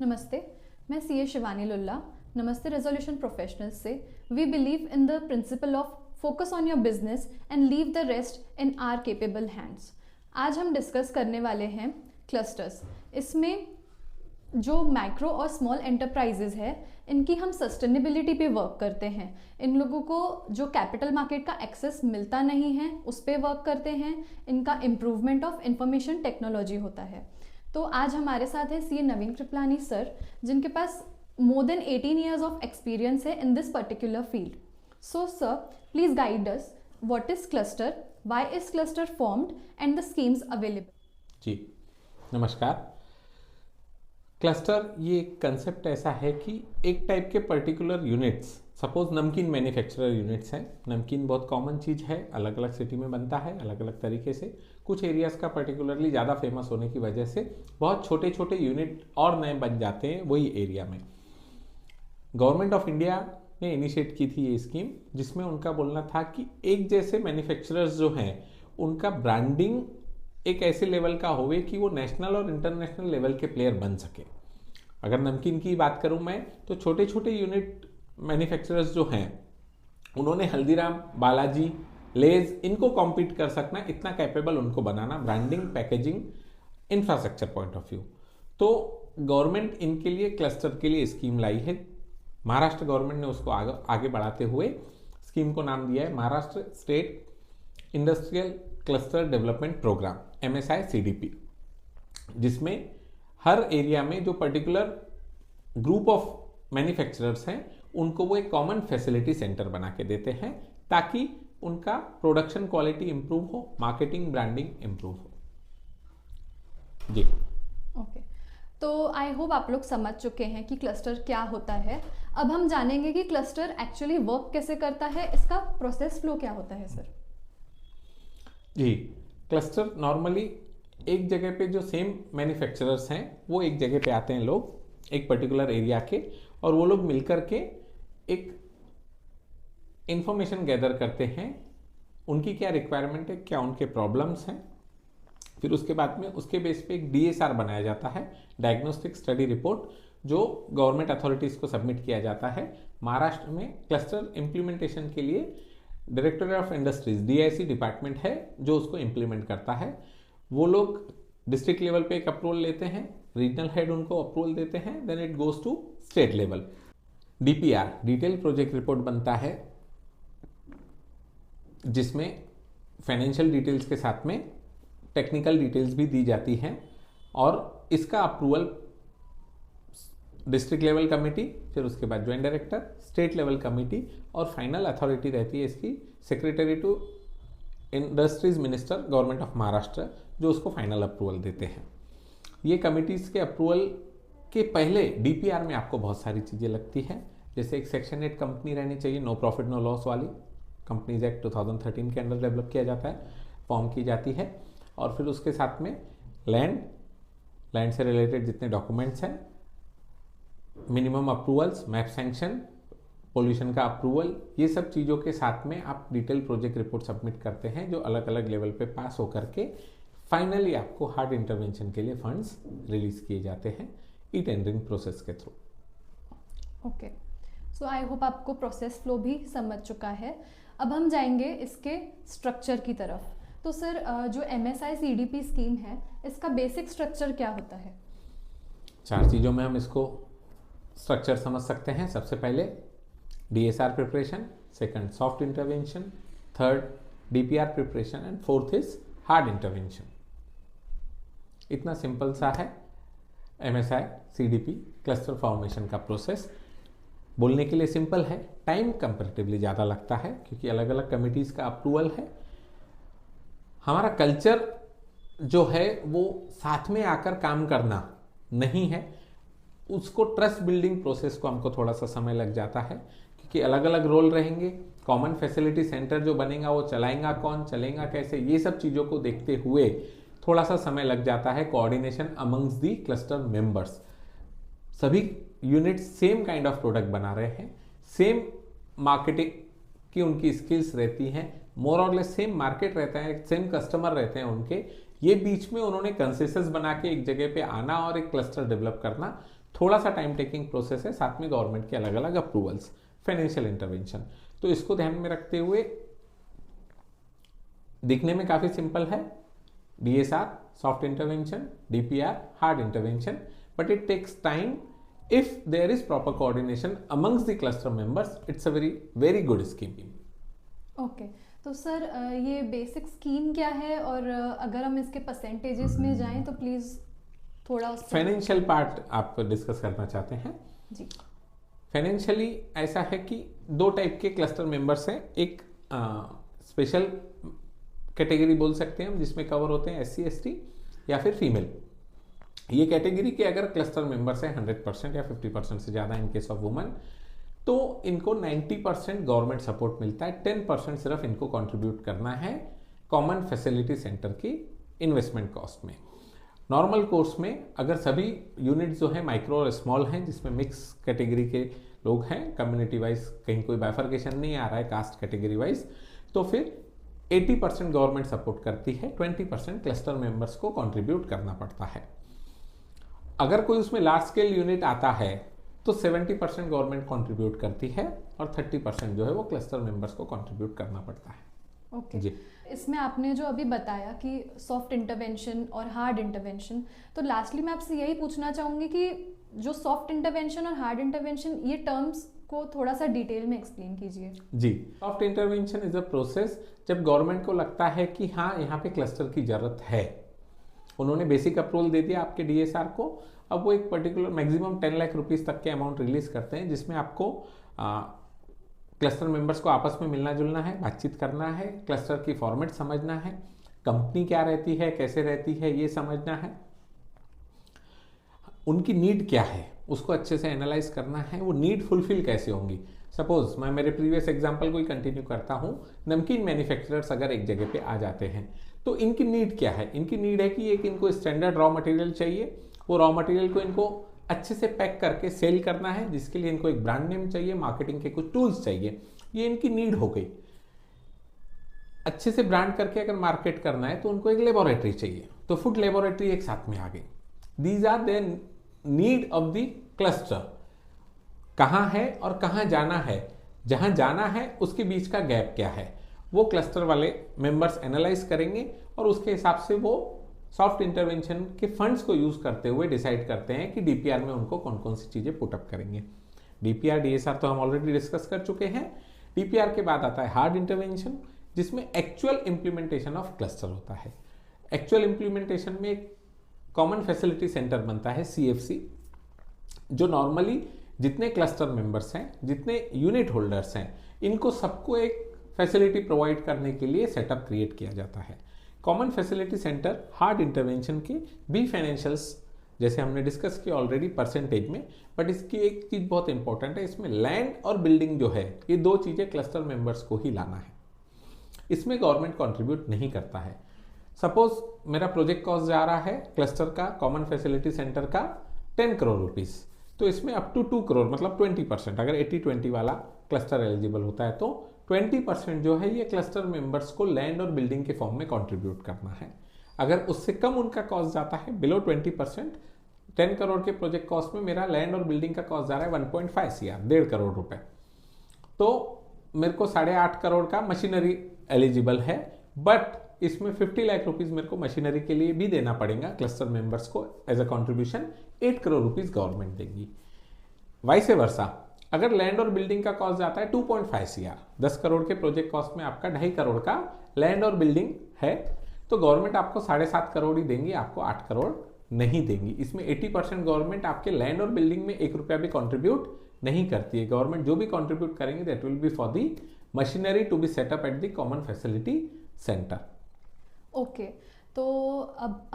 नमस्ते, मैं सीए शिवानी लुल्ला, नमस्ते रेजोल्यूशन प्रोफेशनल्स से। We believe in the principle of focus on your business and leave the rest in our capable hands. आज हम discuss करने वाले हैं क्लस्टर्स। इसमें जो माइक्रो और स्मॉल एंटरप्राइजेज है, इनकी हम सस्टेनेबिलिटी पे वर्क करते हैं। इन लोगों को जो कैपिटल मार्केट का एक्सेस मिलता नहीं है, उस पे वर्क करते हैं। इनका इम्प्रूवमेंट ऑफ इंफॉर्मेशन टेक्नोलॉजी होता है। तो आज हमारे साथ है सीए नवीन कृपलानी सर, जिनके पास more than 18 years of experience है in this particular field. So sir, please guide us, what is cluster, why is cluster formed and the schemes available. जी नमस्कार। क्लस्टर ये कंसेप्ट ऐसा है कि एक टाइप के पर्टिकुलर यूनिट्स, सपोज नमकीन मैन्युफैक्चरर यूनिट्स हैं। नमकीन बहुत कॉमन चीज़ है, अलग अलग सिटी में बनता है अलग अलग तरीके से। कुछ एरियाज़ का पर्टिकुलरली ज़्यादा फेमस होने की वजह से बहुत छोटे छोटे यूनिट और नए बन जाते हैं वही एरिया में। गवर्नमेंट ऑफ इंडिया ने इनिशिएट की थी ये स्कीम, जिसमें उनका बोलना था कि एक जैसे मैन्युफैक्चरर्स जो हैं उनका ब्रांडिंग एक ऐसे लेवल का होवे कि वो नेशनल और इंटरनेशनल लेवल के प्लेयर बन सके। अगर नमकीन की बात करूं मैं, तो छोटे छोटे यूनिट मैन्युफैक्चरर्स जो हैं उन्होंने हल्दीराम, बालाजी, लेज, इनको कॉम्पीट कर सकना, इतना कैपेबल उनको बनाना branding, packaging, infrastructure point of view. तो गवर्नमेंट इनके लिए क्लस्टर के लिए स्कीम लाई है। महाराष्ट्र गवर्नमेंट ने उसको आगे बढ़ाते हुए स्कीम को नाम दिया है Maharashtra state industrial cluster development programme, MSI-CDP, जिसमें हर एरिया में जो पर्टिकुलर ग्रुप ऑफ मैन्युफैक्चरर्स हैं उनको वो एक कॉमन फैसिलिटी सेंटर बना के देते हैं, ताकि उनका प्रोडक्शन क्वालिटी इंप्रूव हो, मार्केटिंग ब्रांडिंग इंप्रूव हो। जी ओके, तो आई होप आप लोग समझ चुके हैं कि क्लस्टर क्या होता है। अब हम जानेंगे कि क्लस्टर एक्चुअली वर्क कैसे करता है, इसका प्रोसेस फ्लो क्या होता है सर। जी, क्लस्टर नॉर्मली एक जगह पे जो सेम मैन्युफैक्चरर्स हैं वो एक जगह पे आते हैं, लोग एक पर्टिकुलर एरिया के, और वो लोग मिलकर के एक इंफॉर्मेशन गैदर करते हैं, उनकी क्या रिक्वायरमेंट है, क्या उनके प्रॉब्लम्स हैं। फिर उसके बाद में उसके बेस पे एक DSR बनाया जाता है, डायग्नोस्टिक स्टडी रिपोर्ट, जो गवर्नमेंट अथॉरिटीज़ को सबमिट किया जाता है। महाराष्ट्र में क्लस्टर इम्प्लीमेंटेशन के लिए directorate of industries, DIC department है जो उसको इम्प्लीमेंट करता है। वो लोग डिस्ट्रिक्ट लेवल पे एक अप्रूवल लेते हैं, रीजनल हेड उनको अप्रूवल देते हैं, then it goes to state level. DPR, detail project report बनता है, जिसमें फाइनेंशियल डिटेल्स के साथ में टेक्निकल डिटेल्स भी दी जाती हैं, और इसका अप्रूवल डिस्ट्रिक्ट लेवल कमेटी, फिर उसके बाद joint director, state level committee, और फाइनल अथॉरिटी रहती है इसकी secretary to industries minister, government of Maharashtra, जो उसको फाइनल अप्रूवल देते हैं। ये कमिटीज़ के अप्रूवल के पहले DPR में आपको बहुत सारी चीज़ें लगती हैं, जैसे एक सेक्शन 8 कंपनी रहनी चाहिए, नो प्रॉफिट नो लॉस वाली। कंपनीज एक्ट 2013 के अंडर डेवलप किया जाता है, फॉर्म की जाती है। और फिर उसके साथ में लैंड से रिलेटेड जितने डॉक्यूमेंट्स हैं, minimum approvals, map sanction, pollution का अप्रूवल, ये सब चीज़ों के साथ में आप डिटेल प्रोजेक्ट रिपोर्ट सबमिट करते हैं, जो अलग अलग लेवल पे पास होकर के फाइनली आपको हार्ड इंटरवेंशन के लिए फंड्स रिलीज किए जाते हैं ई टेंडरिंग प्रोसेस के through. Okay, so I hope आपको प्रोसेस फ्लो भी समझ चुका है। अब हम जाएंगे इसके स्ट्रक्चर की तरफ। तो सर, जो MSI-CDP स्कीम है, इसका बेसिक स्ट्रक्चर क्या होता है? 4 चीज़ों में हम इसको स्ट्रक्चर समझ सकते हैं। सबसे पहले DSR preparation, second soft intervention, third DPR preparation, and fourth is hard intervention. इतना सिंपल सा है MSI-CDP क्लस्टर फॉर्मेशन का प्रोसेस। बोलने के लिए सिंपल है, टाइम कंपैरेटिवली ज़्यादा लगता है, क्योंकि अलग अलग कमिटीज़ का अप्रूवल है। हमारा कल्चर जो है वो साथ में आकर काम करना नहीं है, उसको ट्रस्ट बिल्डिंग प्रोसेस को हमको थोड़ा सा समय लग जाता है, क्योंकि अलग अलग रोल रहेंगे। कॉमन फैसिलिटी सेंटर जो बनेगा वो चलाएगा कौन, चलेगा कैसे, ये सब चीज़ों को देखते हुए थोड़ा सा समय लग जाता है। Coordination amongst the cluster members, सभी units same kind of product बना रहे हैं, सेम मार्केटिंग की उनकी स्किल्स रहती हैं, मोर और लेस सेम मार्केट रहता है, सेम कस्टमर रहते हैं उनके। ये बीच में उन्होंने कंसेंसस बना के एक जगह पे आना और एक क्लस्टर डेवलप करना थोड़ा सा टाइम टेकिंग प्रोसेस है, साथ में गवर्नमेंट के अलग अलग अप्रूवल्स, फाइनेंशियल इंटरवेंशन। तो इसको ध्यान में रखते हुए दिखने में काफी सिंपल है, DSR soft intervention, DPR hard intervention, but it takes time if there is proper coordination amongst the cluster members. It's a very good scheme. Okay तो सर ये बेसिक स्कीम क्या है, और अगर हम इसके परसेंटेजेस में जाएं तो प्लीज थोड़ा उससे फाइनेंशियल पार्ट आप डिस्कस करना चाहते हैं जी। फाइनेंशियली ऐसा है कि दो टाइप के क्लस्टर मेंबर्स हैं, एक स्पेशल कैटेगरी बोल सकते हैं हम, जिसमें कवर होते हैं SC ST या फिर फीमेल। ये कैटेगरी के अगर क्लस्टर मेंबर्स हैं 100% या 50% से ज़्यादा इन केस ऑफ वुमन, तो इनको 90% गवर्नमेंट सपोर्ट मिलता है, 10% सिर्फ इनको कंट्रीब्यूट करना है कॉमन फैसिलिटी सेंटर की इन्वेस्टमेंट कॉस्ट में। नॉर्मल कोर्स में अगर सभी यूनिट जो है माइक्रो और स्मॉल हैं, जिसमें मिक्स कैटेगरी के लोग हैं, कम्युनिटी वाइज कहीं कोई बाइफर्केशन नहीं आ रहा है कास्ट कैटेगरी वाइज, तो फिर 80% गवर्नमेंट सपोर्ट करती है, 20% क्लस्टर मेंबर्स को कंट्रीब्यूट करना पड़ता है। अगर कोई उसमें लार्ज स्केल यूनिट आता है तो 70% गवर्नमेंट कंट्रीब्यूट करती है और 30% जो है वो क्लस्टर मेंबर्स को कंट्रीब्यूट करना पड़ता है। ओके जी। इसमें आपने जो अभी बताया कि सॉफ्ट इंटरवेंशन और हार्ड इंटरवेंशन, तो लास्टली मैं आपसे यही पूछना चाहूँगी कि जो सॉफ्ट इंटरवेंशन और हार्ड इंटरवेंशन, ये टर्म्स को थोड़ा सा डिटेल में एक्सप्लेन कीजिए। जी, soft intervention is a process जब गवर्नमेंट को लगता है कि हाँ यहाँ पे क्लस्टर की जरूरत है, उन्होंने बेसिक अप्रूवल दे दिया आपके DSR को, अब वो एक पर्टिकुलर मैक्सिमम 10 लाख रुपीस तक के अमाउंट रिलीज करते हैं, जिसमें आपको क्लस्टर मेंबर्स को आपस में मिलना जुलना है, बातचीत करना है, क्लस्टर की फॉर्मेट समझना है, कंपनी क्या रहती है, कैसे रहती है, ये समझना है, उनकी नीड क्या है उसको अच्छे से एनालाइज करना है, वो नीड फुलफिल कैसे होंगी। सपोज मैं मेरे प्रीवियस एग्जांपल को ही कंटिन्यू करता हूँ, नमकीन मैन्युफैक्चरर्स अगर एक जगह पे आ जाते हैं तो इनकी नीड क्या है, इनकी नीड है कि एक इनको स्टैंडर्ड रॉ मटेरियल चाहिए, वो रॉ मटेरियल को इनको अच्छे से पैक करके सेल करना है, जिसके लिए इनको एक ब्रांड नेम चाहिए, मार्केटिंग के कुछ टूल्स चाहिए, ये इनकी नीड हो गई। अच्छे से ब्रांड करके अगर मार्केट करना है तो उनको एक लेबोरेटरी चाहिए, तो फूड लेबोरेटरी एक साथ में आ गई। These are the need of the cluster. कहाँ है और कहाँ जाना है, जहां जाना है उसके बीच का गैप क्या है, वो क्लस्टर वाले मेंबर्स एनालाइज करेंगे और उसके हिसाब से वो सॉफ्ट इंटरवेंशन के फंड्स को यूज करते हुए डिसाइड करते हैं कि DPR में उनको कौन कौन सी चीजें पुटअप करेंगे। DPR DSR तो हम ऑलरेडी डिस्कस कर चुके हैं। DPR के बाद आता है हार्ड इंटरवेंशन, जिसमें एक्चुअल इंप्लीमेंटेशन ऑफ क्लस्टर होता है। एक्चुअल इंप्लीमेंटेशन में एक कॉमन फैसिलिटी सेंटर बनता है CFC, जो नॉर्मली जितने क्लस्टर मेंबर्स हैं, जितने यूनिट होल्डर्स हैं, इनको सबको एक फैसिलिटी प्रोवाइड करने के लिए सेटअप क्रिएट किया जाता है। Common facility centre hard intervention के भी फाइनेंशियल्स जैसे हमने डिस्कस किया ऑलरेडी परसेंटेज में, बट इसकी एक चीज बहुत इंपॉर्टेंट है, इसमें लैंड और बिल्डिंग जो है, ये दो चीजें क्लस्टर मेंबर्स को ही लाना है, इसमें गवर्नमेंट कंट्रीब्यूट नहीं करता है। सपोज मेरा प्रोजेक्ट कॉस्ट जा रहा है क्लस्टर का, कॉमन फैसिलिटी सेंटर का 10 करोड़ रुपीस, तो इसमें अप टू 2 करोड़ मतलब 20%, अगर 80-20 वाला क्लस्टर एलिजिबल होता है तो 20% जो है ये क्लस्टर मेंबर्स को लैंड और बिल्डिंग के फॉर्म में कंट्रीब्यूट करना है। अगर उससे कम उनका कॉस्ट जाता है बिलो 20%, 10 करोड़ के प्रोजेक्ट कॉस्ट में मेरा लैंड और बिल्डिंग का कॉस्ट जा रहा है 1.5 CR, 1.5 करोड़ रुपए, तो मेरे को 8.5 करोड़ का मशीनरी एलिजिबल है, बट इसमें 50 लाख रुपीस मेरे को मशीनरी के लिए भी देना पड़ेगा क्लस्टर मेंबर्स को as a contribution, 8 crore rupees government देगी। वाइसे वर्सा अगर लैंड और बिल्डिंग का कॉस्ट जाता है 2.5 CR, 10 करोड़ के प्रोजेक्ट कॉस्ट में आपका 2.5 करोड़ का लैंड और बिल्डिंग है, तो गवर्नमेंट आपको 7.5 करोड़ ही देंगी, आपको 8 करोड़ नहीं देंगी। इसमें 80% गवर्नमेंट आपके लैंड और बिल्डिंग में 1 रुपया भी कंट्रीब्यूट नहीं करती है। गवर्नमेंट जो भी कंट्रीब्यूट करेंगे that will be for the machinery to be set up at the common facility centre. Okay, तो अब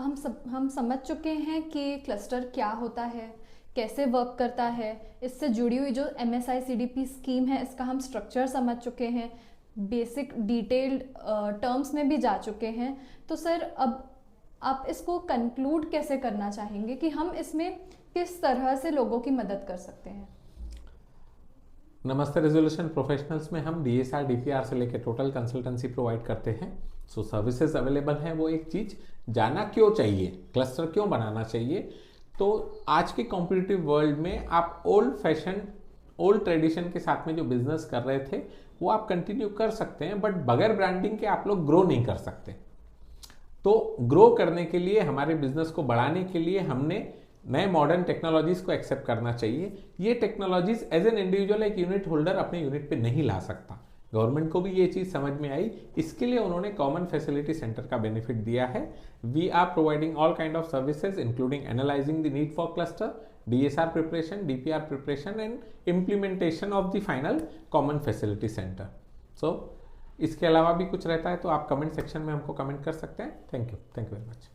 हम समझ चुके हैं कि क्लस्टर क्या होता है, कैसे वर्क करता है, इससे जुड़ी हुई जो MSI CDP स्कीम है इसका हम स्ट्रक्चर समझ चुके हैं, बेसिक डिटेल्ड टर्म्स में भी जा चुके हैं। तो सर अब आप इसको कंक्लूड कैसे करना चाहेंगे कि हम इसमें किस तरह से लोगों की मदद कर सकते हैं? नमस्ते रेजोल्यूशन प्रोफेशनल्स में हम DSR DPR से लेकर टोटल कंसल्टेंसी प्रोवाइड करते हैं। सो सर्विसेज अवेलेबल हैं। वो एक चीज जाना क्यों चाहिए, क्लस्टर क्यों बनाना चाहिए, तो आज के कॉम्पिटिटिव वर्ल्ड में आप ओल्ड ट्रेडिशन के साथ में जो बिजनेस कर रहे थे वो आप कंटिन्यू कर सकते हैं, बट बगैर ब्रांडिंग के आप लोग ग्रो नहीं कर सकते। तो ग्रो करने के लिए, हमारे बिजनेस को बढ़ाने के लिए हमने नए मॉडर्न टेक्नोलॉजीज को एक्सेप्ट करना चाहिए। ये टेक्नोलॉजीज एज एन इंडिविजुअल एक यूनिट होल्डर अपने यूनिट पे नहीं ला सकता। गवर्नमेंट को भी ये चीज समझ में आई, इसके लिए उन्होंने कॉमन फैसिलिटी सेंटर का बेनिफिट दिया है। We are providing all kind of services including analysing the need for cluster, DSR preparation, DPR preparation and implementation of the final common facility centre. So इसके अलावा भी कुछ रहता है तो आप कमेंट सेक्शन में हमको कमेंट कर सकते हैं। Thank you very much.